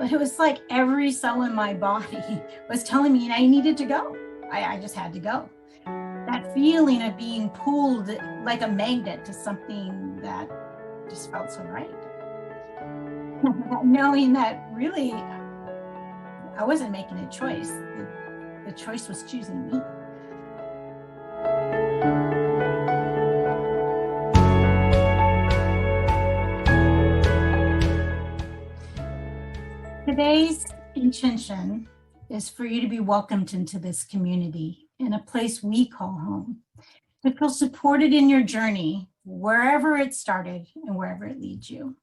But it was like every cell in my body was telling me I needed to go. I just had to go. That feeling of being pulled like a magnet to something that just felt so right. Knowing that really I wasn't making a choice. The choice was choosing me. Today's intention is for you to be welcomed into this community in a place we call home, to feel supported in your journey, wherever it started and wherever it leads you.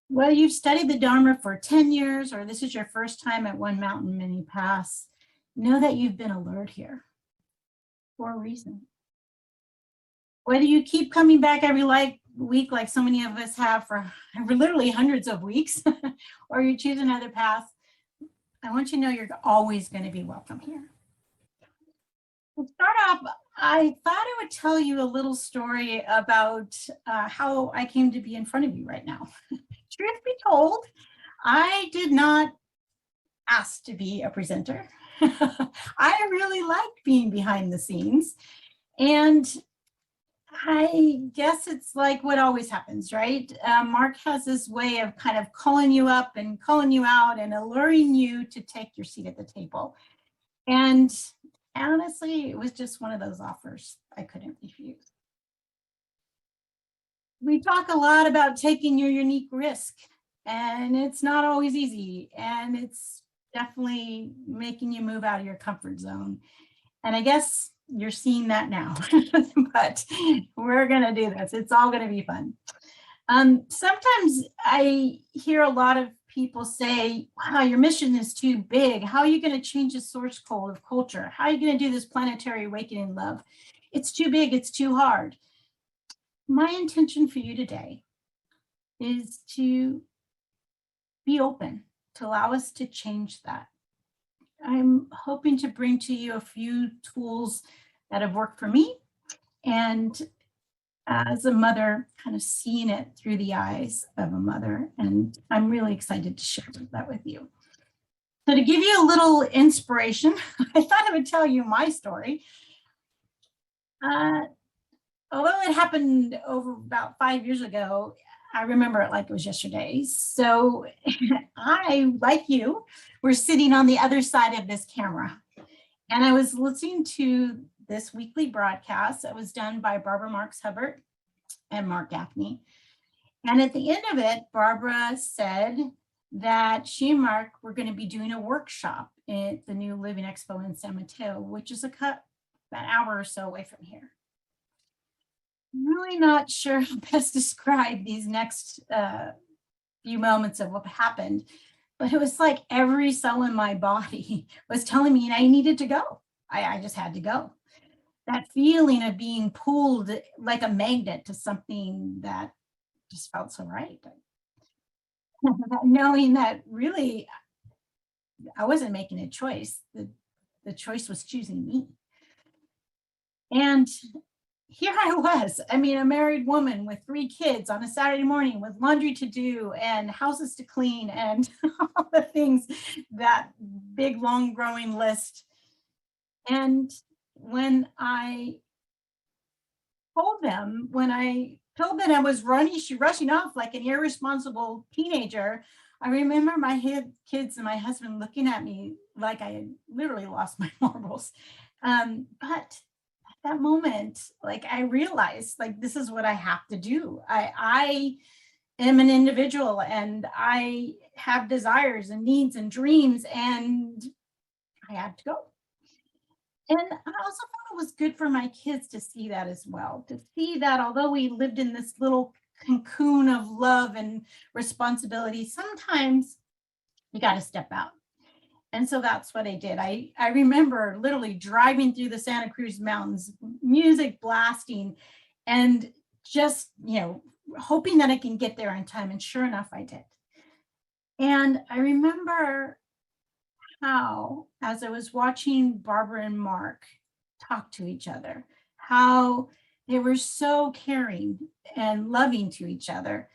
Whether you've studied the Dharma for 10 years or this is your first time at One Mountain Many Paths, know that you've been alert here for a reason. Whether you keep coming back every week like so many of us have for literally hundreds of weeks, or you choose another path, I want you to know you're always going to be welcome here. To start off, I thought I would tell you a little story about how I came to be in front of you right now. Truth be told, I did not ask to be a presenter. I really liked being behind the scenes. And I guess it's like what always happens, right? Mark has this way of kind of calling you up and calling you out and alluring you to take your seat at the table. And honestly, it was just one of those offers I couldn't refuse. We talk a lot about taking your unique risk, and it's not always easy, and it's definitely making you move out of your comfort zone. And I guess you're seeing that now, but we're gonna do this. It's all gonna be fun. Sometimes I hear a lot of people say, wow, your mission is too big. How are you gonna change the source code of culture? How are you gonna do this planetary awakening love? It's too big, it's too hard. My intention for you today is to be open, to allow us to change that. I'm hoping to bring to you a few tools that have worked for me, and as a mother, kind of seeing it through the eyes of a mother, and I'm really excited to share that with you. So to give you a little inspiration, I thought I would tell you my story. Although it happened over about 5 years ago, I remember it like it was yesterday. So I, like you, was sitting on the other side of this camera. And I was listening to this weekly broadcast that was done by Barbara Marks Hubbard and Mark Gaffney. And at the end of it, Barbara said that she and Mark were going to be doing a workshop at the new Living Expo in San Mateo, which is about an hour or so away from here. I'm really not sure how best to describe these next few moments of what happened, but it was like every cell in my body was telling me I needed to go. I just had to go. That feeling of being pulled like a magnet to something that just felt so right. Knowing that really I wasn't making a choice. The choice was choosing me. And here I was, I mean, a married woman with 3 kids on a Saturday morning with laundry to do and houses to clean and all the things, that big, long growing list. And when I told them I was rushing off like an irresponsible teenager, I remember my kids and my husband looking at me like I had literally lost my marbles. But that moment, like I realized, like this is what I have to do. I am an individual and I have desires and needs and dreams, and I had to go. And I also thought it was good for my kids to see that as well, to see that although we lived in this little cocoon of love and responsibility, sometimes you got to step out. And so that's what I did. I remember literally driving through the Santa Cruz Mountains, music blasting, and just, hoping that I can get there in time. And sure enough, I did. And I remember how, as I was watching Barbara and Mark talk to each other, how they were so caring and loving to each other.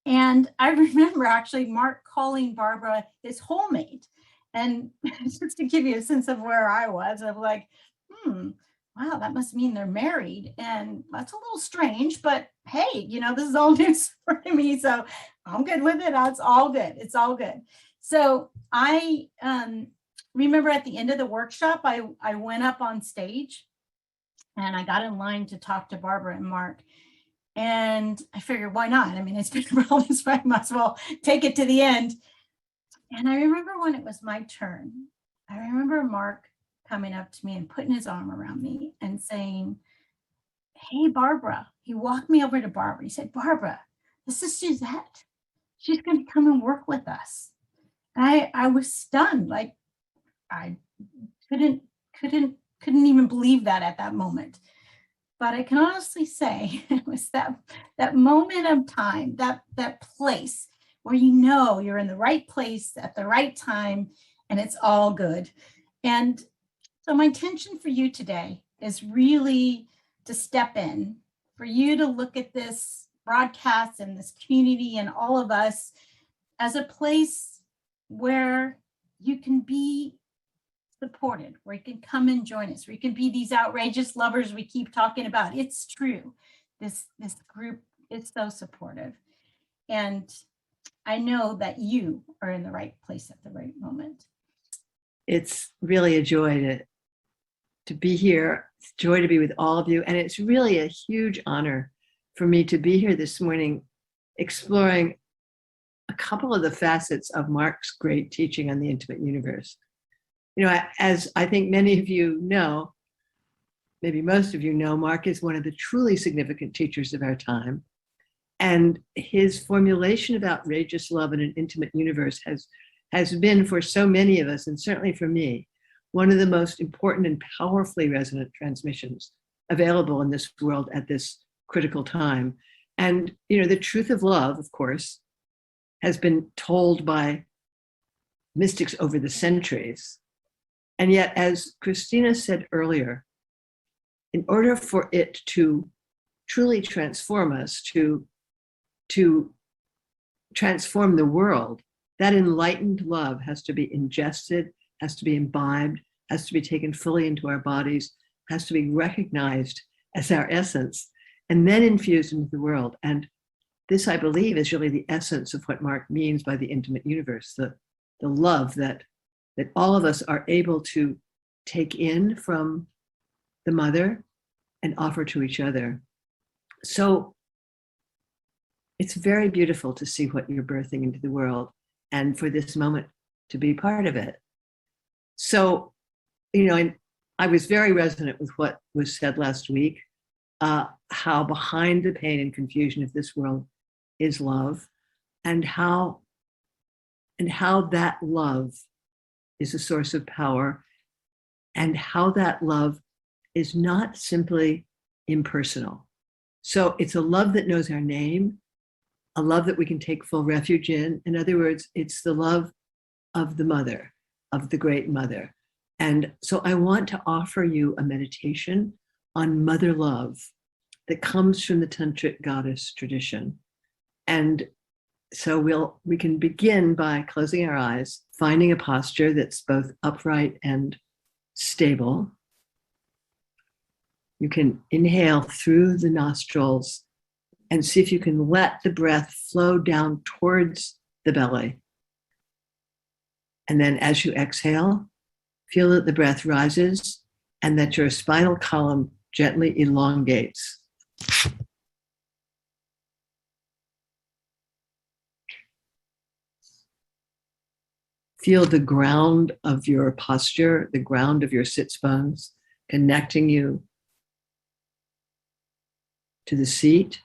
And I remember actually Mark calling Barbara his whole mate. And just to give you a sense of where I was, I'm like, wow, that must mean they're married. And that's a little strange, but hey, this is all news for me. So I'm good with it. It's all good. It's all good. So I remember at the end of the workshop, I went up on stage and I got in line to talk to Barbara and Mark. And I figured, why not? I mean, it's been around this, I might as well take it to the end. And I remember when it was my turn, I remember Mark coming up to me and putting his arm around me and saying, hey, Barbara. He walked me over to Barbara. He said, Barbara, this is Suzette. She's going to come and work with us. And I was stunned. Like I couldn't even believe that at that moment. But I can honestly say it was that moment of time, that place where you're in the right place at the right time and it's all good. And so my intention for you today is really to step in, for you to look at this broadcast and this community and all of us as a place where you can be supported, where you can come and join us, where you can be these outrageous lovers we keep talking about. It's true. This group is so supportive. And I know that you are in the right place at the right moment. It's really a joy to be here. It's a joy to be with all of you. And it's really a huge honor for me to be here this morning, exploring a couple of the facets of Mark's great teaching on the intimate universe. As I think many of you know, maybe most of you know, Mark is one of the truly significant teachers of our time. And his formulation of outrageous love in an intimate universe has been for so many of us, and certainly for me, one of the most important and powerfully resonant transmissions available in this world at this critical time. And, the truth of love, of course, has been told by mystics over the centuries. And yet, as Christina said earlier, in order for it to truly transform us, to transform the world, that enlightened love has to be ingested, has to be imbibed, has to be taken fully into our bodies, has to be recognized as our essence, and then infused into the world. And this, I believe, is really the essence of what Mark means by the intimate universe, the love that all of us are able to take in from the mother and offer to each other. So it's very beautiful to see what you're birthing into the world and for this moment to be part of it. So, and I was very resonant with what was said last week, how behind the pain and confusion of this world is love, and how that love is a source of power, and how that love is not simply impersonal. So it's a love that knows our name, a love that we can take full refuge in. In other words, it's the love of the mother, of the great mother. And so I want to offer you a meditation on mother love that comes from the tantric goddess tradition. And so we can begin by closing our eyes, finding a posture that's both upright and stable. You can inhale through the nostrils and see if you can let the breath flow down towards the belly. And then as you exhale, feel that the breath rises and that your spinal column gently elongates. Feel the ground of your posture, the ground of your sits bones, connecting you to the seat.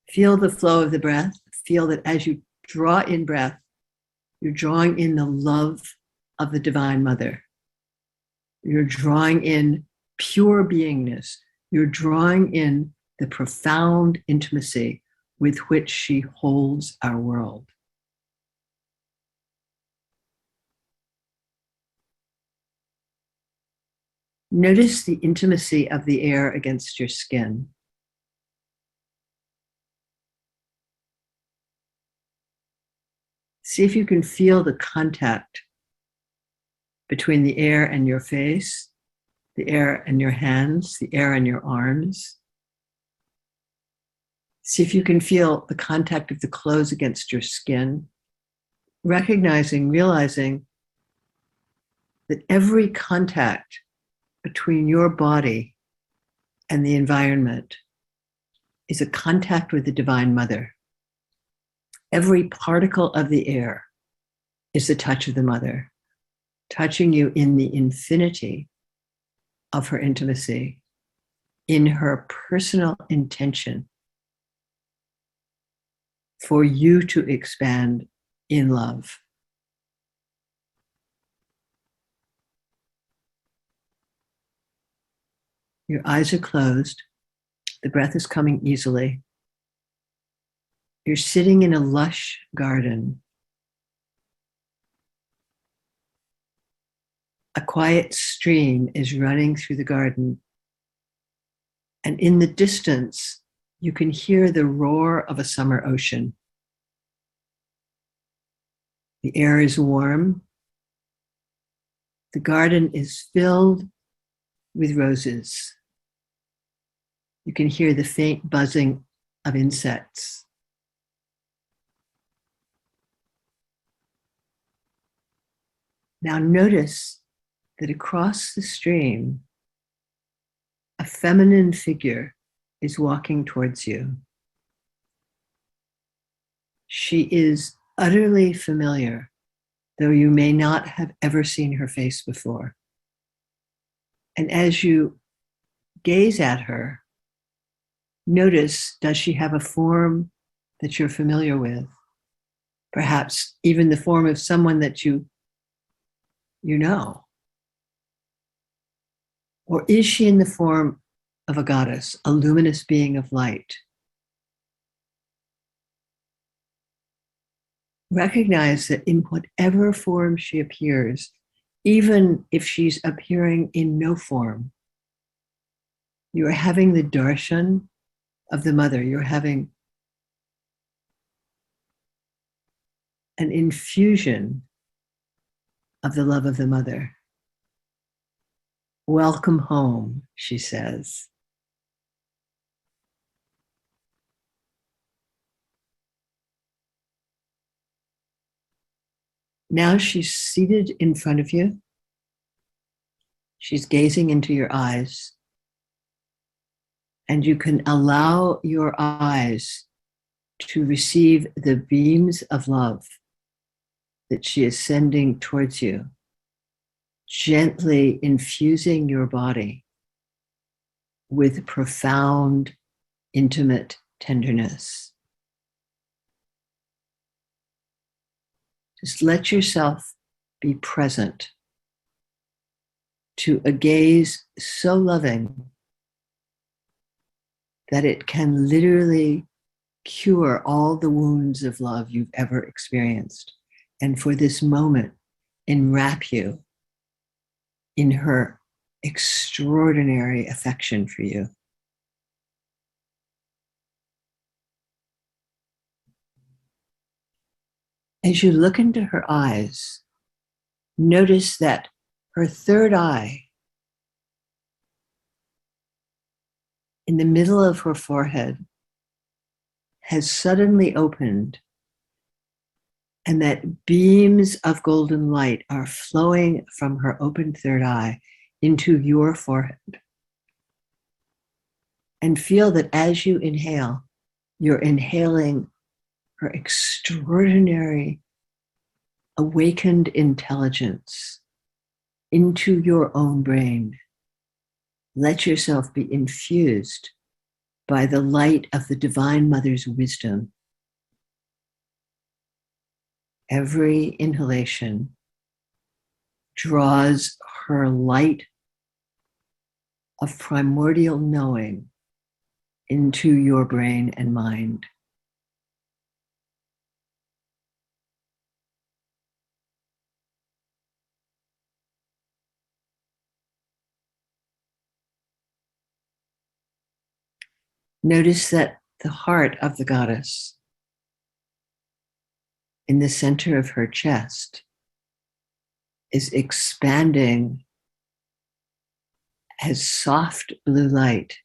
Feel the flow of the breath. Feel that as you draw in breath, you're drawing in the love of the Divine Mother. You're drawing in pure beingness. You're drawing in the profound intimacy with which she holds our world. Notice the intimacy of the air against your skin. See if you can feel the contact between the air and your face, the air and your hands, the air and your arms. See if you can feel the contact of the clothes against your skin, realizing that every contact between your body and the environment is a contact with the Divine Mother. Every particle of the air is the touch of the Mother, touching you in the infinity of her intimacy, in her personal intention for you to expand in love. Your eyes are closed. The breath is coming easily. You're sitting in a lush garden. A quiet stream is running through the garden. And in the distance, you can hear the roar of a summer ocean. The air is warm. The garden is filled with roses. You can hear the faint buzzing of insects. Now notice that across the stream, a feminine figure is walking towards you. She is utterly familiar, though you may not have ever seen her face before. And as you gaze at her, notice, does she have a form that you're familiar with? Perhaps even the form of someone that you know. Or is she in the form of a goddess, a luminous being of light? Recognize that in whatever form she appears, even if she's appearing in no form, you are having the darshan of the Mother. You're having an infusion of the love of the Mother. Welcome home, she says. Now she's seated in front of you. She's gazing into your eyes. And you can allow your eyes to receive the beams of love that she is sending towards you, gently infusing your body with profound, intimate tenderness. Just let yourself be present to a gaze so loving that it can literally cure all the wounds of love you've ever experienced. And for this moment, enwrap you in her extraordinary affection for you. As you look into her eyes, notice that her third eye, in the middle of her forehead, has suddenly opened, and that beams of golden light are flowing from her open third eye into your forehead. And feel that as you inhale, you're inhaling her extraordinary awakened intelligence into your own brain. Let yourself be infused by the light of the Divine Mother's wisdom. Every inhalation draws her light of primordial knowing into your brain and mind. Notice that the heart of the goddess in the center of her chest is expanding as soft blue light.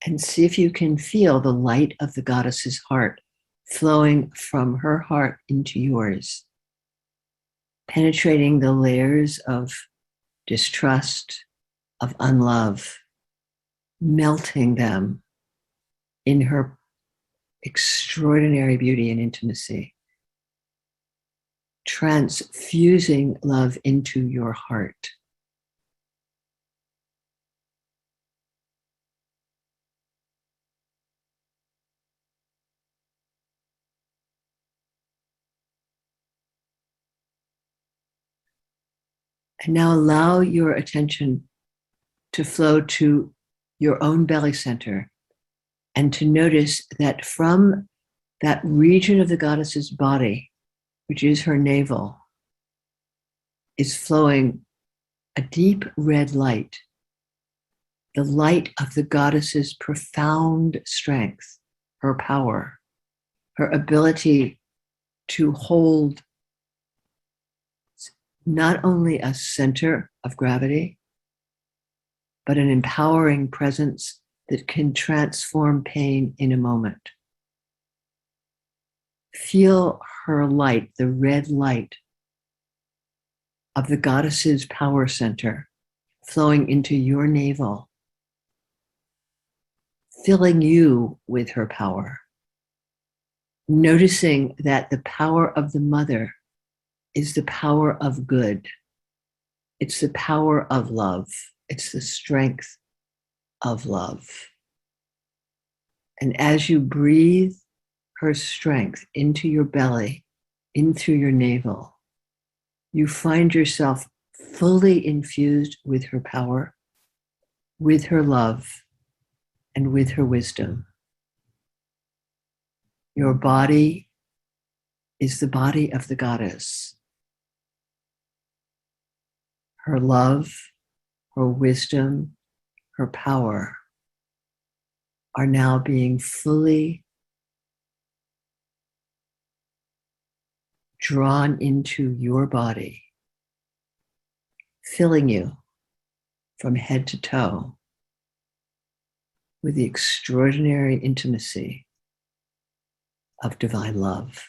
And see if you can feel the light of the goddess's heart flowing from her heart into yours, penetrating the layers of distrust, of unlove, melting them in her extraordinary beauty and intimacy, transfusing love into your heart. And now allow your attention to flow to your own belly center and to notice that from that region of the goddess's body, which is her navel, is flowing a deep red light, the light of the goddess's profound strength, her power, her ability to hold not only a center of gravity, but an empowering presence that can transform pain in a moment. Feel her light, the red light of the goddess's power center flowing into your navel, filling you with her power. Noticing that the power of the mother is the power of good. It's the power of love. It's the strength of love. And as you breathe her strength into your belly, into your navel, you find yourself fully infused with her power, with her love, and with her wisdom. Your body is the body of the goddess. Her love, her wisdom, her power are now being fully drawn into your body, filling you from head to toe with the extraordinary intimacy of divine love.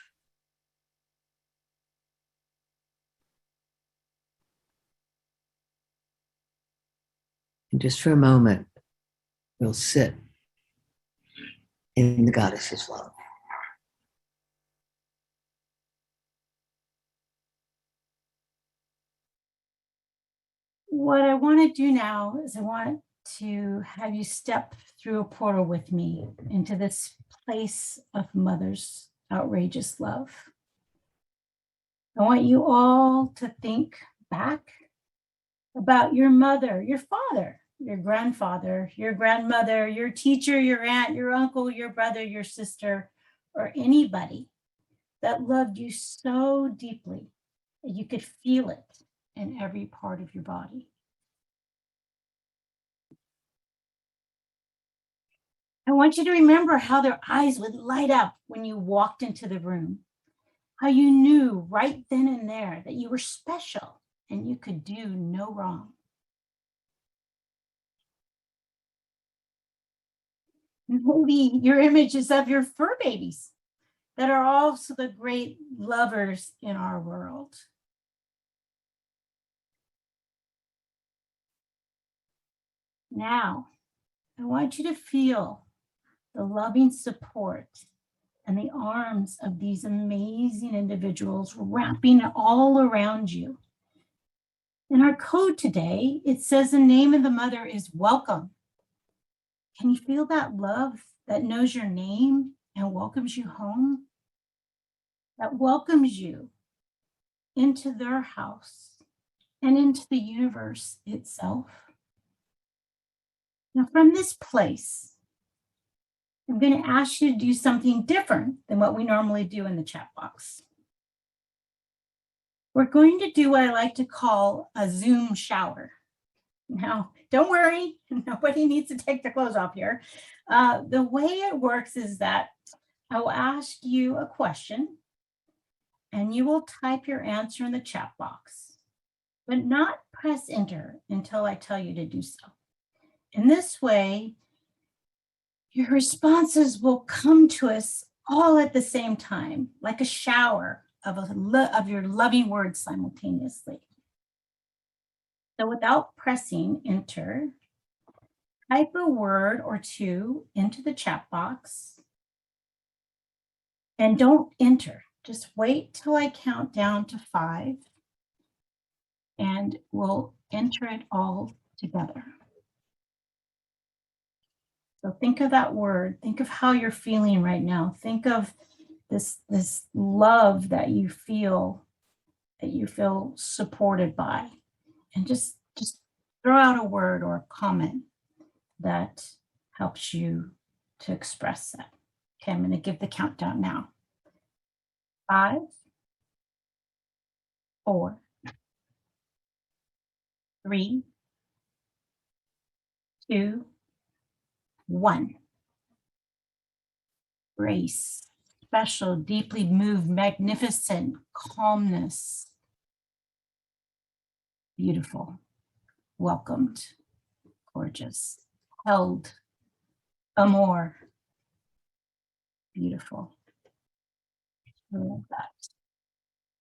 And just for a moment, we'll sit in the goddess's love. What I want to do now is I want to have you step through a portal with me into this place of Mother's outrageous love. I want you all to think back about your mother, your father, your grandfather, your grandmother, your teacher, your aunt, your uncle, your brother, your sister, or anybody that loved you so deeply that you could feel it in every part of your body. I want you to remember how their eyes would light up when you walked into the room, how you knew right then and there that you were special and you could do no wrong. Maybe your images of your fur babies that are also the great lovers in our world. Now, I want you to feel the loving support and the arms of these amazing individuals wrapping all around you. In our code today, it says the name of the mother is welcome. Can you feel that love that knows your name and welcomes you home? That welcomes you into their house and into the universe itself. Now, from this place, I'm going to ask you to do something different than what we normally do in the chat box. We're going to do what I like to call a Zoom shower. Now, don't worry, nobody needs to take their clothes off here. The way it works is that I will ask you a question and you will type your answer in the chat box, but not press enter until I tell you to do so. In this way, your responses will come to us all at the same time, like a shower of your loving words simultaneously. So without pressing enter, type a word or two into the chat box and don't enter. Just wait till I count down to 5 and we'll enter it all together. So think of that word. Think of how you're feeling right now. Think of this love that you feel supported by. And just throw out a word or a comment that helps you to express that. Okay, I'm going to give the countdown now. 5, 4, 3, 2, 1. Grace, special, deeply moved, magnificent, calmness. Beautiful, welcomed, gorgeous, held, amor. Beautiful. I love that.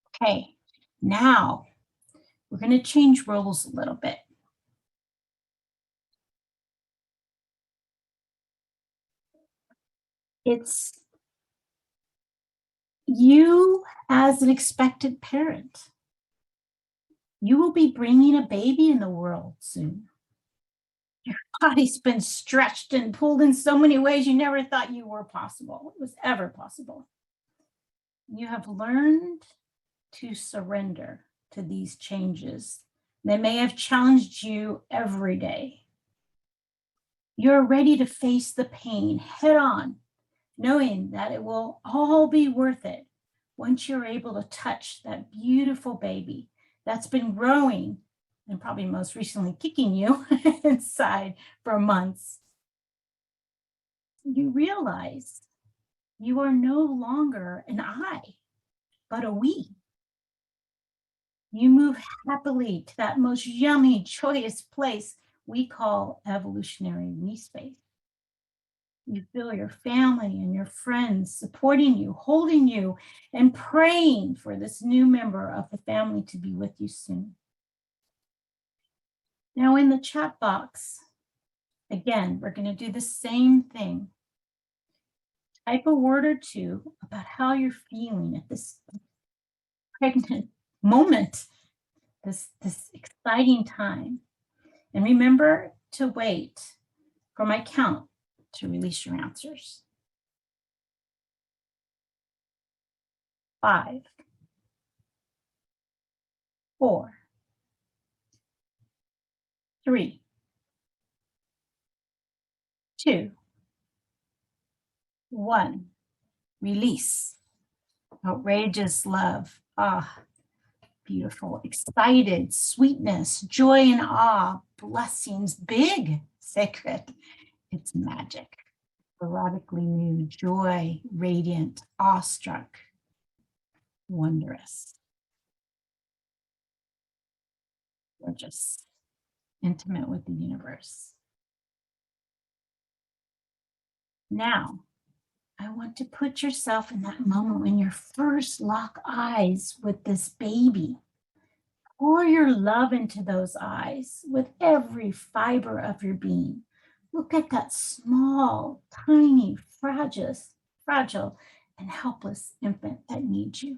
Okay, now we're going to change roles a little bit. It's you as an expected parent. You will be bringing a baby in the world soon. Your body's been stretched and pulled in so many ways you never thought you were possible. It was ever possible. You have learned to surrender to these changes. They may have challenged you every day. You're ready to face the pain head on, knowing that it will all be worth it once you're able to touch that beautiful baby that's been growing and probably most recently kicking you inside for months. You realize you are no longer an I, but a we. You move happily to that most yummy, joyous place we call evolutionary we space. You feel your family and your friends supporting you, holding you, and praying for this new member of the family to be with you soon. Now in the chat box, again, we're going to do the same thing. Type a word or two about how you're feeling at this pregnant moment, this exciting time. And remember to wait for my count to release your answers. 5, 4, 3, 2, 1. Release. Outrageous love. Ah, beautiful. Excited, sweetness, joy and awe, blessings, big, sacred. It's magic. Erotically new, joy, radiant, awestruck, wondrous, gorgeous, intimate with the universe. Now, I want to put yourself in that moment when you first lock eyes with this baby. Pour your love into those eyes with every fiber of your being. Look at that small, tiny, fragile, and helpless infant that needs you.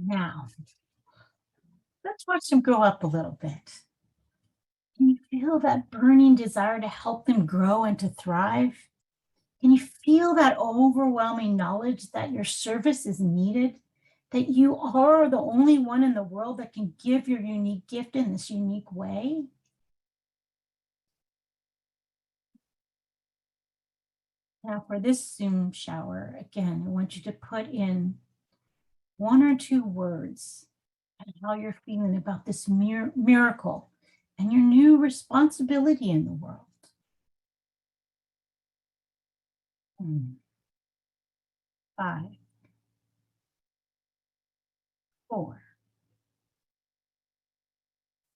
Now, let's watch them grow up a little bit. Can you feel that burning desire to help them grow and to thrive? Can you feel that overwhelming knowledge that your service is needed? That you are the only one in the world that can give your unique gift in this unique way? Now for this Zoom shower, again, I want you to put in one or two words and how you're feeling about this miracle and your new responsibility in the world. 5, 4,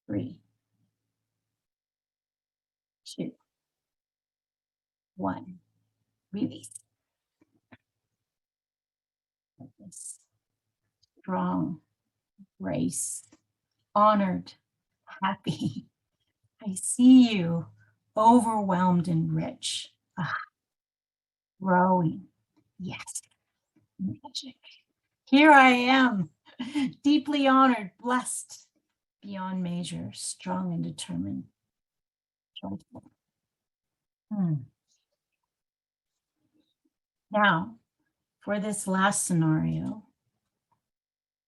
3, 2, 1. Release. This strong, grace, honored, happy. I see you overwhelmed and rich. Growing. Yes. Magic. Here I am, deeply honored, blessed beyond measure, strong and determined. Joyful. Now, for this last scenario,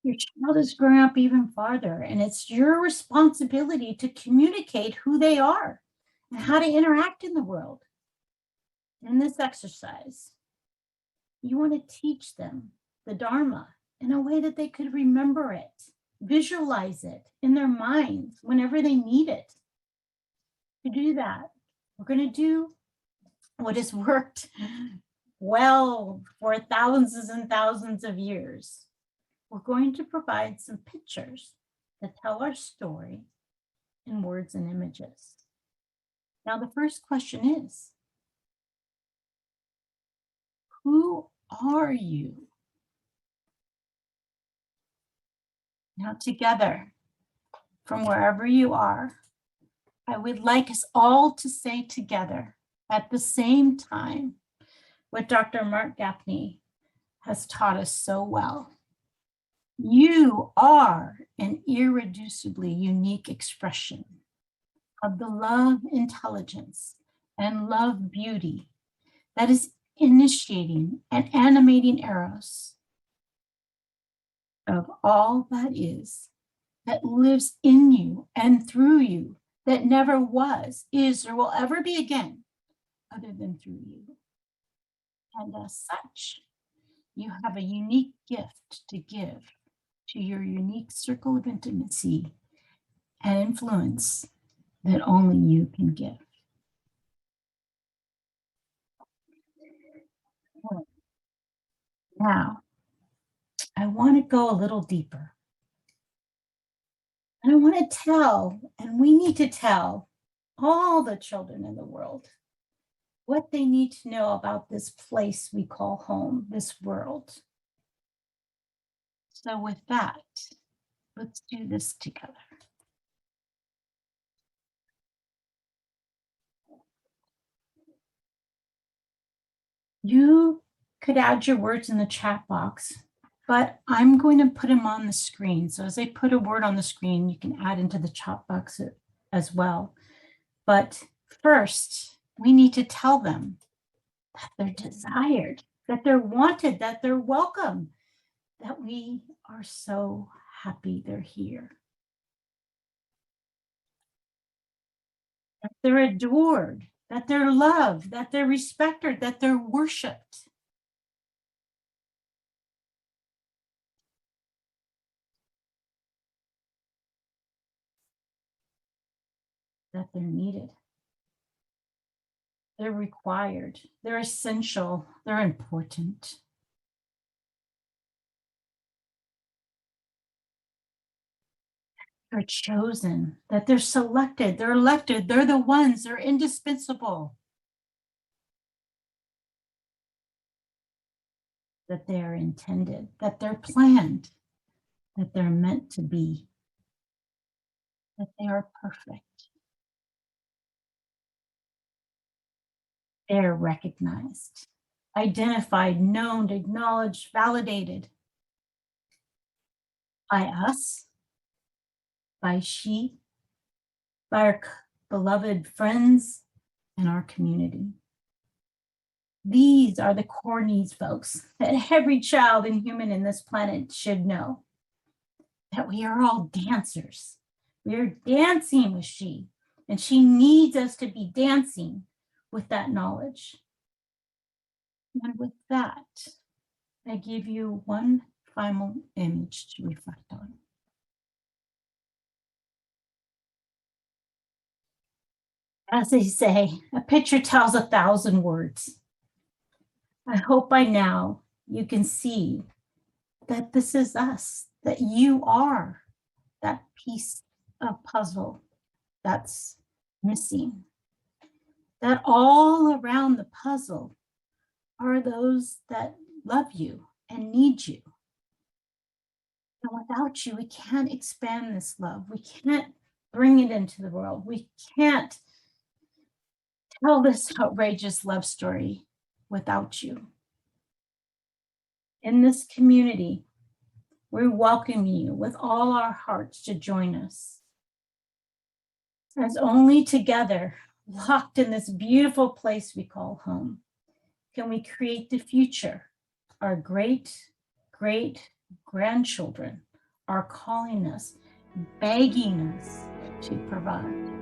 your child is growing up even farther, and it's your responsibility to communicate who they are and how to interact in the world. In this exercise, you want to teach them the Dharma in a way that they could remember it, visualize it in their minds whenever they need it. To do that, we're going to do what has worked well for thousands and thousands of years. We're going to provide some pictures that tell our story in words and images. Now, the first question is, who are you? Now, together, from wherever you are, I would like us all to say together at the same time what Dr. Mark Gapney has taught us so well. You are an irreducibly unique expression of the love intelligence and love beauty that is initiating and animating eros of all that is, that lives in you and through you, that never was, is, or will ever be again, other than through you. And as such, you have a unique gift to give to your unique circle of intimacy and influence that only you can give. Now, I want to go a little deeper. And I want to tell, and we need to tell all the children in the world what they need to know about this place we call home, this world. So with that, let's do this together. You could add your words in the chat box, but I'm going to put them on the screen. So as I put a word on the screen, you can add into the chat box as well. But first, we need to tell them that they're desired, that they're wanted, that they're welcome, that we are so happy they're here. That they're adored, that they're loved, that they're respected, that they're worshiped. That they're needed. They're required, they're essential, they're important. They're chosen, that they're selected, they're elected, they're the ones, they're indispensable. That they are intended, that they're planned, that they're meant to be, that they are perfect. They're recognized, identified, known, acknowledged, validated by us, by she, by our beloved friends, and our community. These are the core needs, folks, that every child and human in this planet should know. That we are all dancers. We are dancing with she, and she needs us to be dancing with that knowledge. And with that, I give you one final image to reflect on. As they say, a picture tells 1,000 words. I hope by now you can see that this is us, that you are that piece of puzzle that's missing. That all around the puzzle are those that love you and need you. And without you, we can't expand this love. We can't bring it into the world. We can't tell this outrageous love story without you. In this community, we welcome you with all our hearts to join us. As only together, locked in this beautiful place we call home, can we create the future our great grandchildren are calling us, begging us to provide.